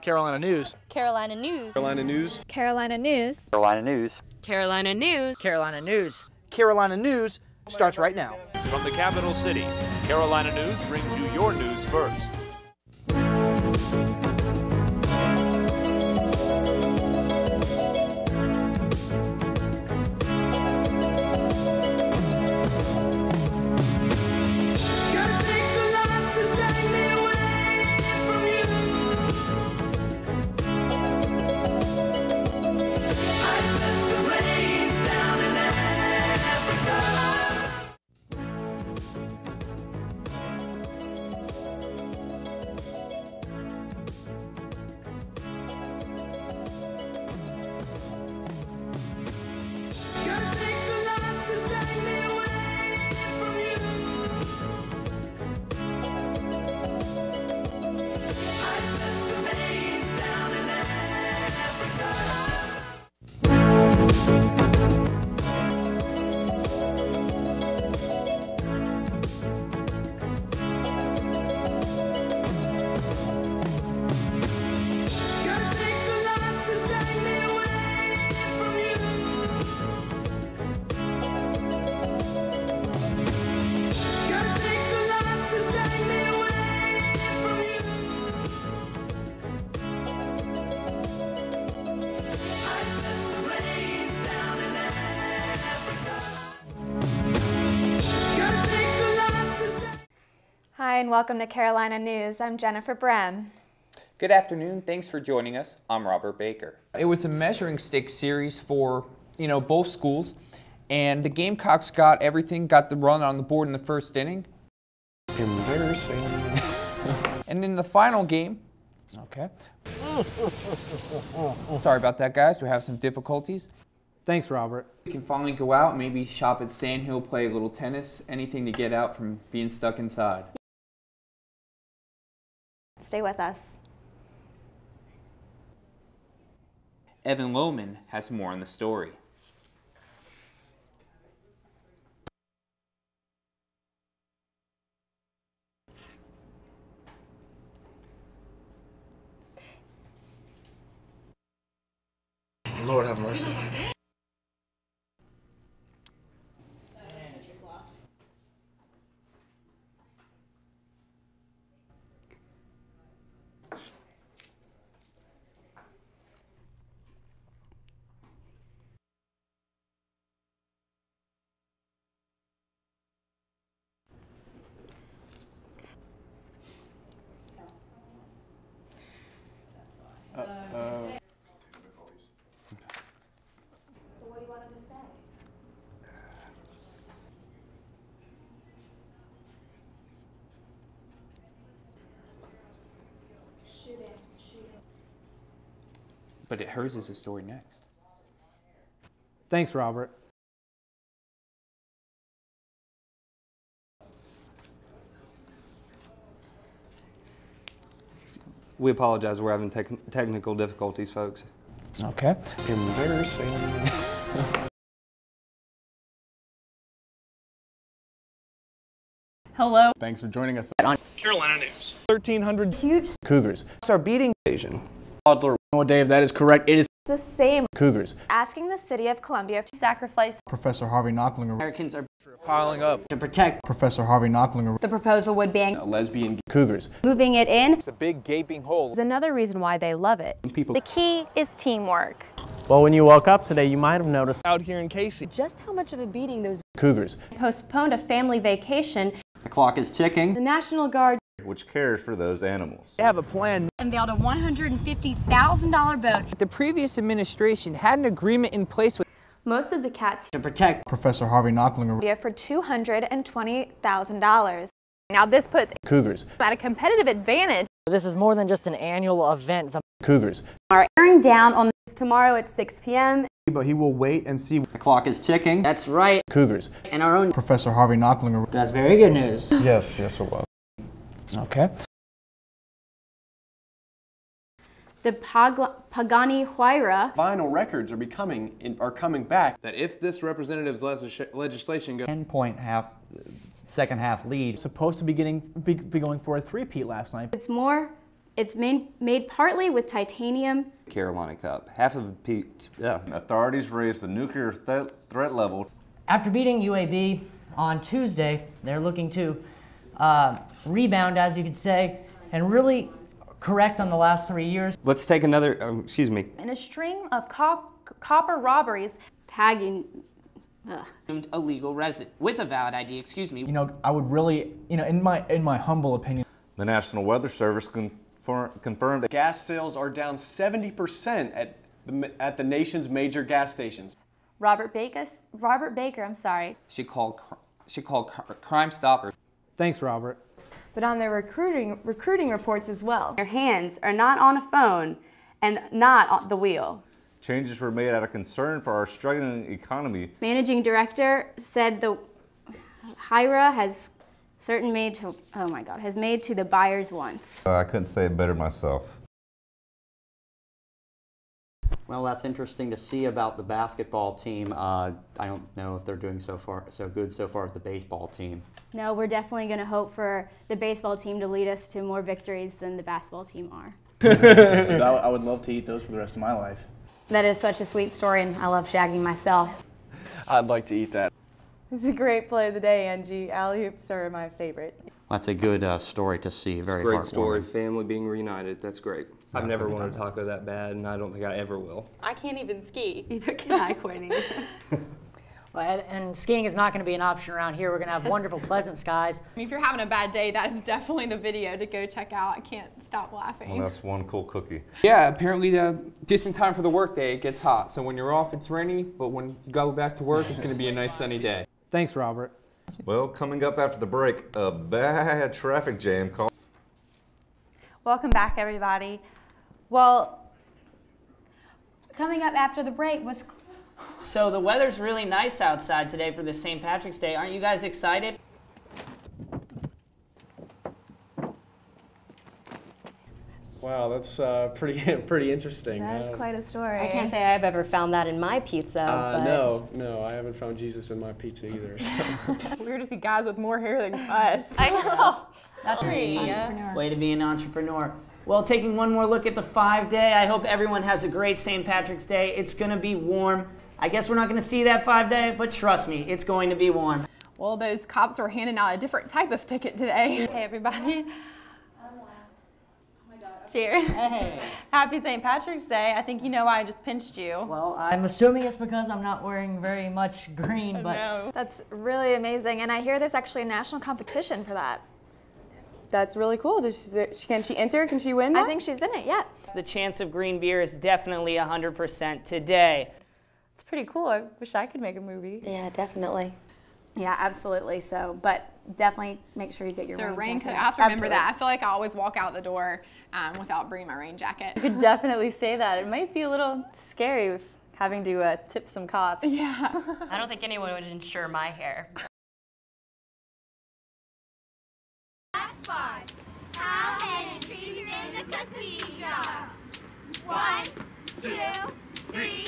Carolina News. Carolina News. Carolina News. Carolina News. Carolina News. Carolina News. Carolina News. Carolina News starts right now. From the capital city, Carolina News brings you your news first. Hi, and welcome to Carolina News. I'm Jennifer Brem. Good afternoon. Thanks for joining us. I'm Robert Baker. It was a measuring stick series for, both schools, and the Gamecocks got everything, got the run on the board in the first inning. Embarrassing. And in the final game, sorry about that, guys. We have some difficulties. Thanks, Robert. We can finally go out, maybe shop at Sand Hill, play a little tennis, anything to get out from being stuck inside. Stay with us. Evan Lohman has more on the story. Lord have mercy. What do you want him to say? Shoot it. But hers is the story next. Thanks, Robert. We apologize, we're having technical difficulties, folks. Okay. Embarrassing. Hello. Thanks for joining us On Carolina News. 1,300 Huge. Cougars. Are beating Asian. toddler. No, Dave, that is correct. It is The same. Cougars. Asking the city of Columbia to Sacrifice. Professor Harvey Knocklinger. Americans are Piling up. to protect Professor Harvey Knocklinger. The proposal would be lesbian Cougars. moving it in. It's a big gaping hole. Is another reason why they love it. People. The key is teamwork. Well, when you woke up today, you might have noticed Out here in Casey. Just how much of a beating those Cougars. postponed a family vacation. the clock is ticking. The National Guard which cares for those animals. They have a plan. unveiled a $150,000 boat. The previous administration had an agreement in place with Most of the cats To protect Professor Harvey Knocklinger. for $220,000. Now this puts Cougars. at a competitive advantage. This is more than just an annual event. Cougars. are airing down on this tomorrow at 6 p.m. But he will wait and see. The clock is ticking. That's right. Cougars. And our own Professor Harvey Knocklinger. That's very good news. Yes, it was. Okay. The Pagani Huayra Vinyl records are coming back. That if this representative's legislation goes 10-point second half lead. supposed to be going for a three-peat last night. It's more It's made partly with titanium. Carolina Cup. Half of Authorities raised the nuclear threat level. After beating UAB on Tuesday, they're looking to rebound, as you could say, and really correct on the last 3 years. Let's take another, excuse me. In a string of copper robberies, tagging illegal resident with a valid ID, excuse me. You know, I would really, you know, in my humble opinion. The National Weather Service confirmed gas sales are down 70% at the nation's major gas stations. Robert Baker, I'm sorry. She called Crime Stoppers. Thanks, Robert. but on their recruiting reports as well. Your hands are not on a phone and not on the wheel. Changes were made out of concern for our struggling economy. Managing director said the HIRA has made to the buyer's wants. I couldn't say it better myself. Well, that's interesting to see about the basketball team. I don't know if they're doing so good so far as the baseball team. No, we're definitely going to hope for the baseball team to lead us to more victories than the basketball team are. I would love to eat those for the rest of my life. That is such a sweet story, and I love shagging myself. I'd like to eat that. It's a great play of the day, Angie. Alley-oops are my favorite. That's a good story to see. Very Great heartwarming. story. Family being reunited. That's great. I've never wanted a taco that bad, and I don't think I ever will. I can't even ski. Neither can I, Courtney. Well, and skiing is not going to be an option around here. We're going to have wonderful, pleasant skies. If you're having a bad day, that is definitely the video to go check out. I can't stop laughing. Well, that's one cool cookie. Yeah, apparently just in time for the workday, it gets hot. So when you're off, it's rainy, but when you go back to work, it's going to be a nice sunny day. Thanks, Robert. Well, coming up after the break, a bad traffic jam call. Welcome back, everybody. Well, coming up after the break was... So the weather's really nice outside today for this St. Patrick's Day. Aren't you guys excited? Wow, that's pretty interesting. That's quite a story. I can't say I've ever found that in my pizza. But... No, I haven't found Jesus in my pizza either. So. Weird to see guys with more hair than us. I know. That's Yeah. Way to be an entrepreneur. Well, taking one more look at the 5-day, I hope everyone has a great St. Patrick's Day. It's going to be warm. I guess we're not going to see that 5-day, but trust me, it's going to be warm. Well, those cops were handing out a different type of ticket today. Hey, everybody. Cheers. Hey. Happy St. Patrick's Day. I think you know why I just pinched you. Well, I'm assuming it's because I'm not wearing very much green, but... No. That's really amazing, and I hear there's actually a national competition for that. That's really cool. Can she enter? Can she win that? I think she's in it, yeah. The chance of green beer is definitely 100% today. It's pretty cool. I wish I could make a movie. Yeah, definitely. Yeah, absolutely. So, but definitely make sure you get your rain jacket. coat. I have to remember that. I feel like I always walk out the door without bringing my rain jacket. You could definitely say that. It might be a little scary having to tip some cops. Yeah. I don't think anyone would insure my hair. How many trees in the cookie jar? 1, 2, 3,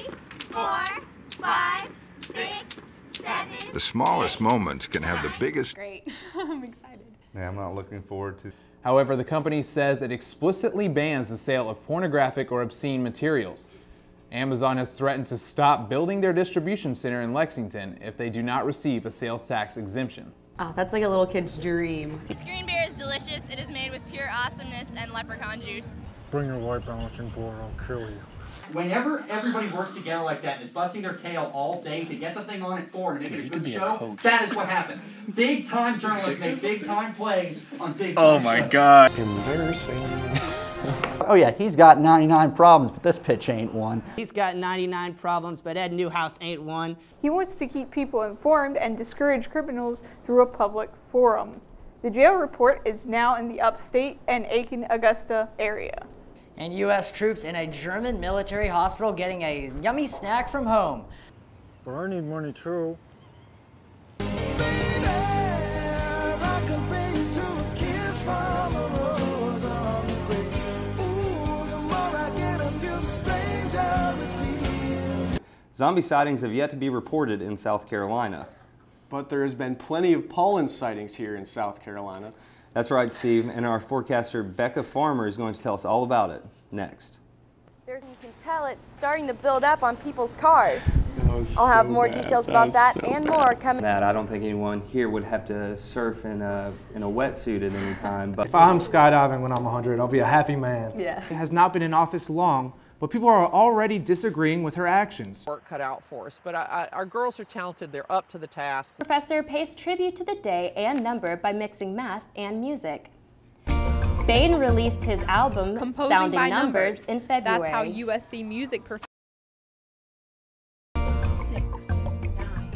4, 5, 6, 7. The smallest moments can have the biggest. Great. I'm excited. Yeah, I'm not looking forward to. However, the company says it explicitly bans the sale of pornographic or obscene materials. Amazon has threatened to stop building their distribution center in Lexington if they do not receive a sales tax exemption. Oh, that's like a little kid's dream. This green beer is delicious. It is made with pure awesomeness and leprechaun juice. Bring your white balancing board, I'll kill you. Whenever everybody works together like that and is busting their tail all day to get the thing on at 4 and make it a good show, that is what happened. Big time journalists make big time plays on big time shows. God. Embarrassing. Oh yeah, he's got 99 problems, but this pitch ain't one. He's got 99 problems, but Ed Newhouse ain't one. He wants to keep people informed and discourage criminals through a public forum. The jail report is now in the upstate and Aiken, Augusta area. And U.S. troops in a German military hospital getting a yummy snack from home. But I need money too. Zombie sightings have yet to be reported in South Carolina. But there has been plenty of pollen sightings here in South Carolina. That's right, Steve. And our forecaster, Becca Farmer, is going to tell us all about it next. You can tell it's starting to build up on people's cars. I'll have more details about that and more coming. I don't think anyone here would have to surf in a wetsuit at any time. But If I'm skydiving when I'm 100, I'll be a happy man. Yeah. Has not been in office long, but people are already disagreeing with her actions. Work cut out for us, but our girls are talented. They're up to the task. Professor pays tribute to the day and number by mixing math and music. Spain released his album Composing Sounding by Numbers in February. That's how USC music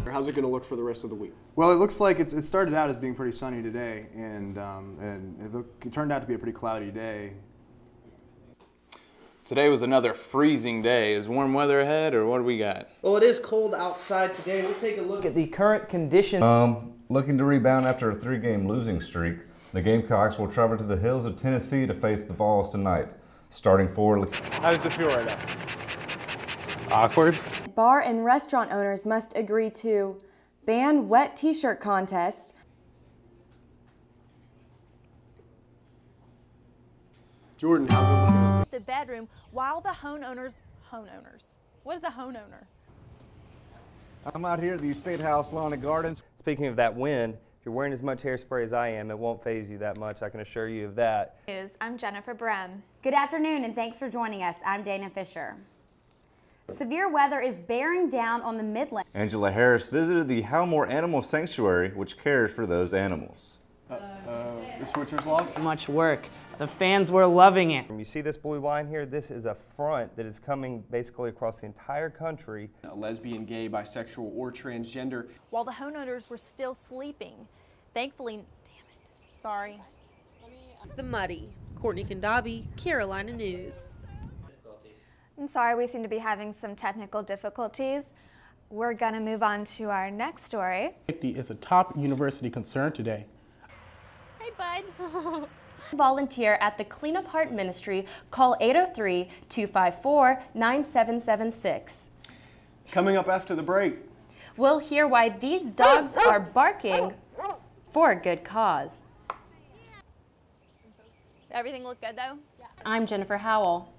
How's it going to look for the rest of the week? Well, it looks like it started out as being pretty sunny today, and it turned out to be a pretty cloudy day. Today was another freezing day. Is warm weather ahead, or what do we got? Well, it is cold outside today. We'll take a look at the current conditions. Looking to rebound after a 3-game losing streak, the Gamecocks will travel to the hills of Tennessee to face the Vols tonight. Starting forward. How does it feel right now? Awkward. Bar and restaurant owners must agree to ban wet t-shirt contests. Jordan, how's it looking? The bedroom while the homeowners. What is a homeowner? I'm out here at the State House Lawn and Gardens. speaking of that wind, if you're wearing as much hairspray as I am, it won't faze you that much, I can assure you of that. I'm Jennifer Brem. Good afternoon and thanks for joining us. I'm Dana Fisher. Severe weather is bearing down on the Midland. Angela Harris visited the Howmore Animal Sanctuary, which cares for those animals. The switcher's locked. Much work. The fans were loving it. You see this blue line here? This is a front that is coming basically across the entire country. Lesbian, gay, bisexual, or transgender. While the homeowners were still sleeping. Thankfully, damn it, sorry. It's the Muddy. Courtney Kandabi, Carolina News. I'm sorry, we seem to be having some technical difficulties. We're going to move on to our next story. Safety is a top university concern today. Hey, bud. Volunteer at the Clean Up Heart Ministry. Call 803-254-9776. Coming up after the break. We'll hear why these dogs are barking for a good cause. Everything look good though? Yeah. I'm Jennifer Howell.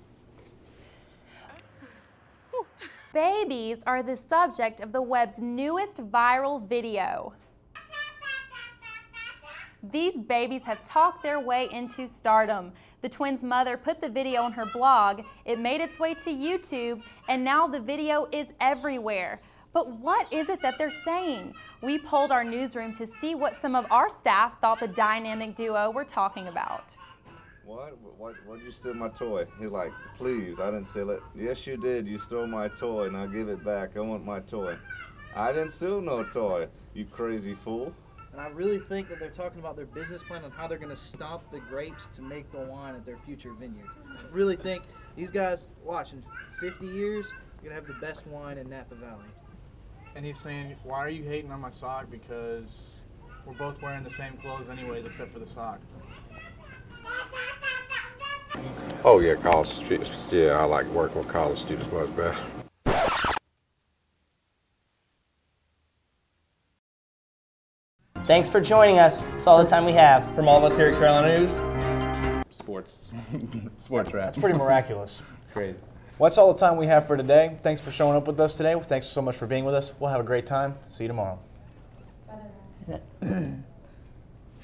Babies are the subject of the web's newest viral video. These babies have talked their way into stardom. The twins' mother put the video on her blog, it made its way to YouTube, and now the video is everywhere. But what is it that they're saying? We polled our newsroom to see what some of our staff thought the dynamic duo were talking about. Why'd you steal my toy? He's like, please, I didn't steal it. Yes, you did. You stole my toy. Now give it back. I want my toy. I didn't steal no toy, you crazy fool. And I really think that they're talking about their business plan on how they're going to stomp the grapes to make the wine at their future vineyard. I really think these guys, watch, in 50 years, you're going to have the best wine in Napa Valley. And he's saying, why are you hating on my sock? Because we're both wearing the same clothes anyways, except for the sock. Oh yeah, college students. Yeah, I like working with college students much better. Thanks for joining us. It's all the time we have. From all of us here at Carolina News. Sports. Sports rap. That's pretty miraculous. Great. Well, that's all the time we have for today. Thanks for showing up with us today. Thanks so much for being with us. We'll have a great time. See you tomorrow.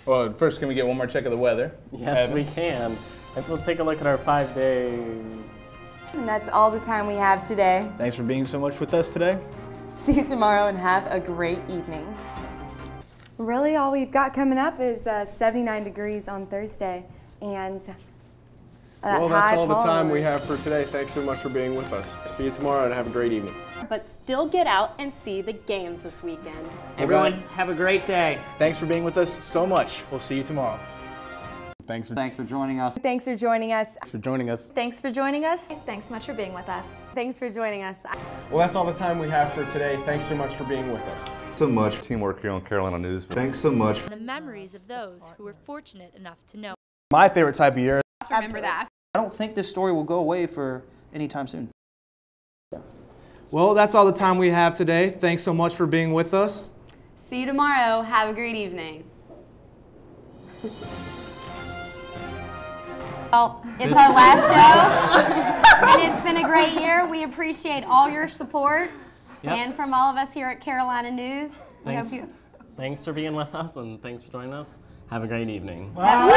Well, first, can we get one more check of the weather? Yes, we can. We'll take a look at our 5-day. And that's all the time we have today. Thanks for being so much with us today. See you tomorrow and have a great evening. Really, all we've got coming up is 79 degrees on Thursday. And well, that's all the time we have for today. Thanks so much for being with us. See you tomorrow and have a great evening. But still get out and see the games this weekend. Everyone, have a great day. Thanks for being with us so much. We'll see you tomorrow. Thanks for joining us. Thanks for joining us. Thanks for joining us. Thanks for joining us. Thanks so much for being with us. Thanks for joining us. Well, that's all the time we have for today. Thanks so much for being with us. So much teamwork here on Carolina News. Thanks so much. The memories of those who were fortunate enough to know. My favorite type of year. Remember that. I don't think this story will go away for any time soon. Well, that's all the time we have today. Thanks so much for being with us. See you tomorrow. Have a great evening. Well, it's our last show, and it's been a great year. We appreciate all your support, and from all of us here at Carolina News. Thanks for being with us, and thanks for joining us. Have a great evening. Wow.